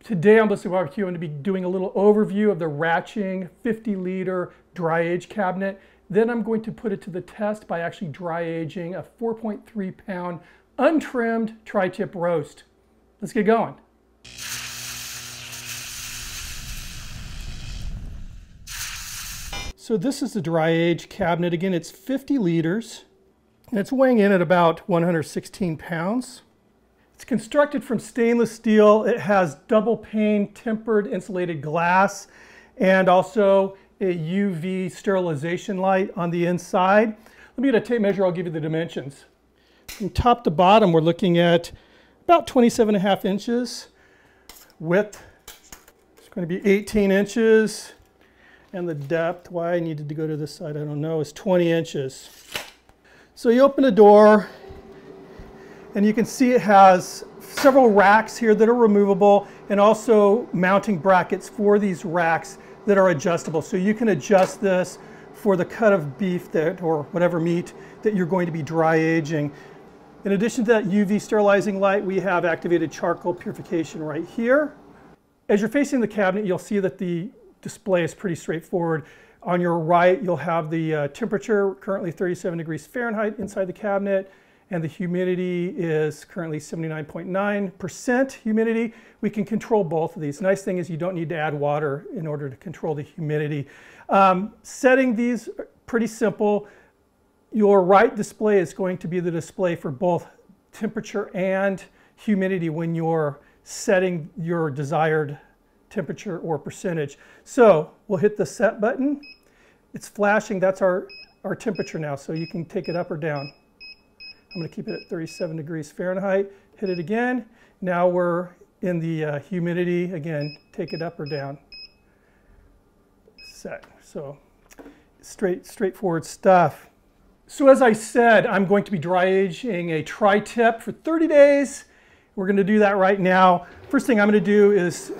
Today on Ballistic Barbecue, I'm going to be doing a little overview of the Raching 50-liter dry age cabinet. Then I'm going to put it to the test by actually dry aging a 4.3 pound untrimmed tri-tip roast. Let's get going. So this is the dry age cabinet. Again, it's 50 liters. And it's weighing in at about 116 pounds. It's constructed from stainless steel. It has double pane tempered insulated glass and also a UV sterilization light on the inside. Let me get a tape measure, I'll give you the dimensions. From top to bottom, we're looking at about 27.5 inches. Width is going to be 18 inches. And the depth, why I needed to go to this side, I don't know, is 20 inches. So you open the door, and you can see it has several racks here that are removable and also mounting brackets for these racks that are adjustable. So you can adjust this for the cut of beef or whatever meat that you're going to be dry aging. In addition to that UV sterilizing light, we have activated charcoal purification right here. As you're facing the cabinet, you'll see that the display is pretty straightforward. On your right, you'll have the temperature, currently 37 degrees Fahrenheit inside the cabinet, and the humidity is currently 79.9% humidity. We can control both of these. Nice thing is you don't need to add water in order to control the humidity. Setting these pretty simple. Your right display is going to be the display for both temperature and humidity when you're setting your desired temperature or percentage. So we'll hit the set button. It's flashing. That's our temperature now, so you can take it up or down. I'm going to keep it at 37 degrees Fahrenheit. Hit it again. Now we're in the humidity. Again, take it up or down. Set. So straightforward stuff. So as I said, I'm going to be dry aging a tri-tip for 30 days. We're going to do that right now. First thing I'm going to do is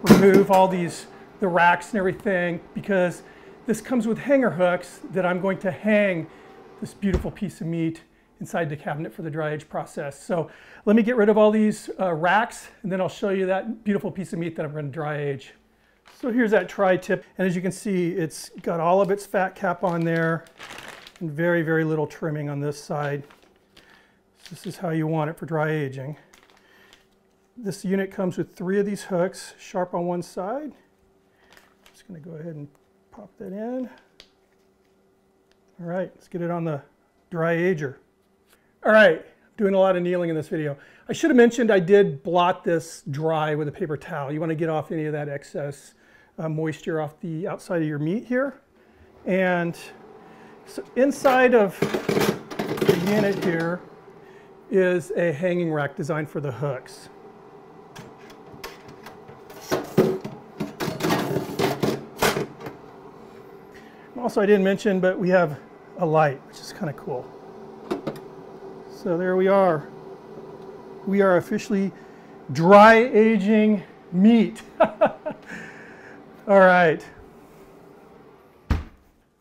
remove all the racks and everything, because this comes with hanger hooks that I'm going to hang this beautiful piece of meat inside the cabinet for the dry age process. So let me get rid of all these racks, and then I'll show you that beautiful piece of meat that I'm going to dry age. So here's that tri-tip, and as you can see, it's got all of its fat cap on there and very, very little trimming on this side. This is how you want it for dry aging. This unit comes with 3 of these hooks, sharp on one side. I'm just going to go ahead and pop that in. All right, let's get it on the dry ager. All right, doing a lot of kneeling in this video. I should have mentioned I did blot this dry with a paper towel. You want to get off any of that excess moisture off the outside of your meat here. And so inside of the unit here is a hanging rack designed for the hooks. Also, I didn't mention, but we have a light, which is kind of cool. So there we are. We are officially dry aging meat. All right.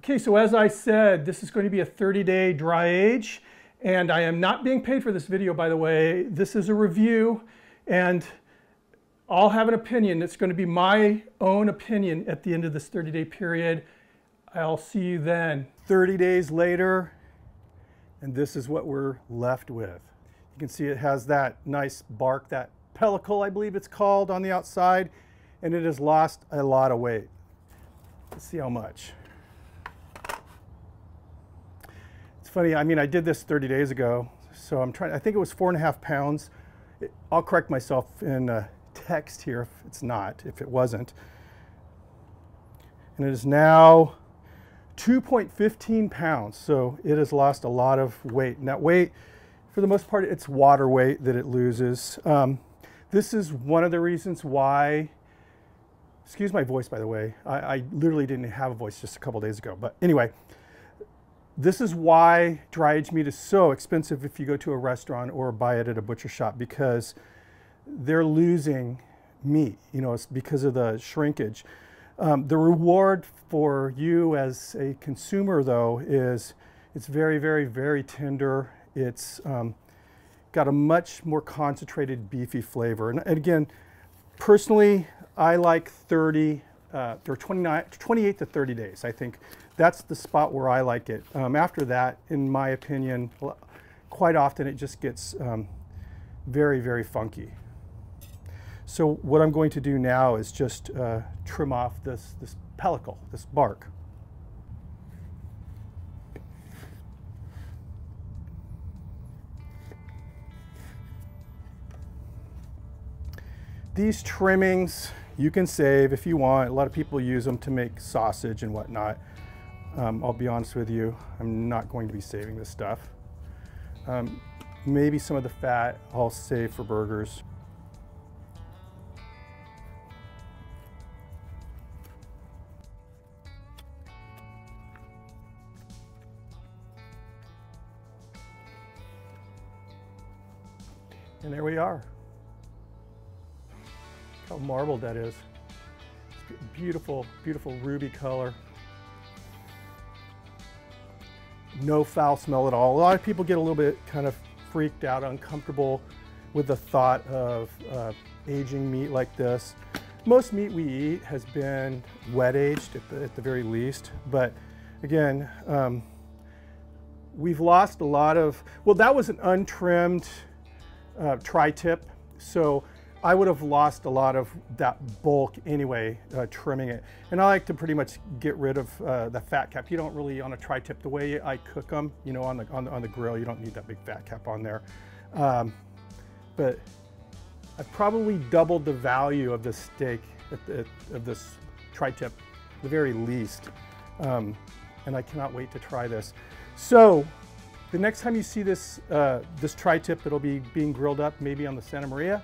Okay, so as I said, this is going to be a 30-day dry age, and I am not being paid for this video, by the way. This is a review, and I'll have an opinion. It's going to be my own opinion at the end of this 30-day period. I'll see you then. 30 days later, and this is what we're left with. You can see it has that nice bark, that pellicle, I believe it's called, on the outside, and it has lost a lot of weight. Let's see how much. It's funny, I mean, I did this 30 days ago, so I think it was 4.5 pounds. I'll correct myself in text here if it's not, if it wasn't. And it is now 2.15 pounds, so it has lost a lot of weight. And that weight, for the most part, it's water weight that it loses. This is one of the reasons why, excuse my voice, by the way, I literally didn't have a voice just a couple days ago, but anyway, this is why dry aged meat is so expensive if you go to a restaurant or buy it at a butcher shop, because they're losing meat, you know, it's because of the shrinkage. The reward for you as a consumer, though, is it's very, very, very tender. It's got a much more concentrated beefy flavor. And again, Personally, I like 30 or 28 to 30 days. I think that's the spot where I like it. After that, in my opinion, quite often it just gets very, very funky. So what I'm going to do now is just trim off this pellicle, this bark. These trimmings you can save if you want. A lot of people use them to make sausage and whatnot. I'll be honest with you, I'm not going to be saving this stuff. Maybe some of the fat I'll save for burgers. And there we are. Look how marbled that is. It's beautiful, beautiful ruby color. No foul smell at all. A lot of people get a little bit kind of freaked out, uncomfortable with the thought of aging meat like this. Most meat we eat has been wet aged at the very least, but again, we've lost a lot of, well, that was an untrimmed tri-tip, so I would have lost a lot of that bulk anyway, trimming it. And I like to pretty much get rid of the fat cap. You don't really, on a tri-tip, the way I cook them, you know, on the grill, you don't need that big fat cap on there. But I've probably doubled the value of this steak, of this tri-tip, at the very least. And I cannot wait to try this. So the next time you see this, this tri-tip, it'll be being grilled up maybe on the Santa Maria.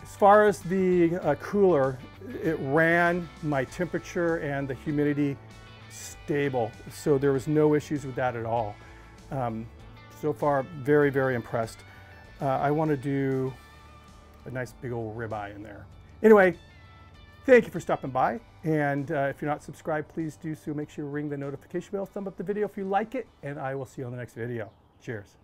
As far as the cooler, it ran my temperature and the humidity stable, so there was no issues with that at all. So far, very, very impressed. I want to do a nice big old ribeye in there. Anyway, thank you for stopping by, and if you're not subscribed, please do so. Make sure you ring the notification bell, thumb up the video if you like it, and I will see you on the next video. Cheers.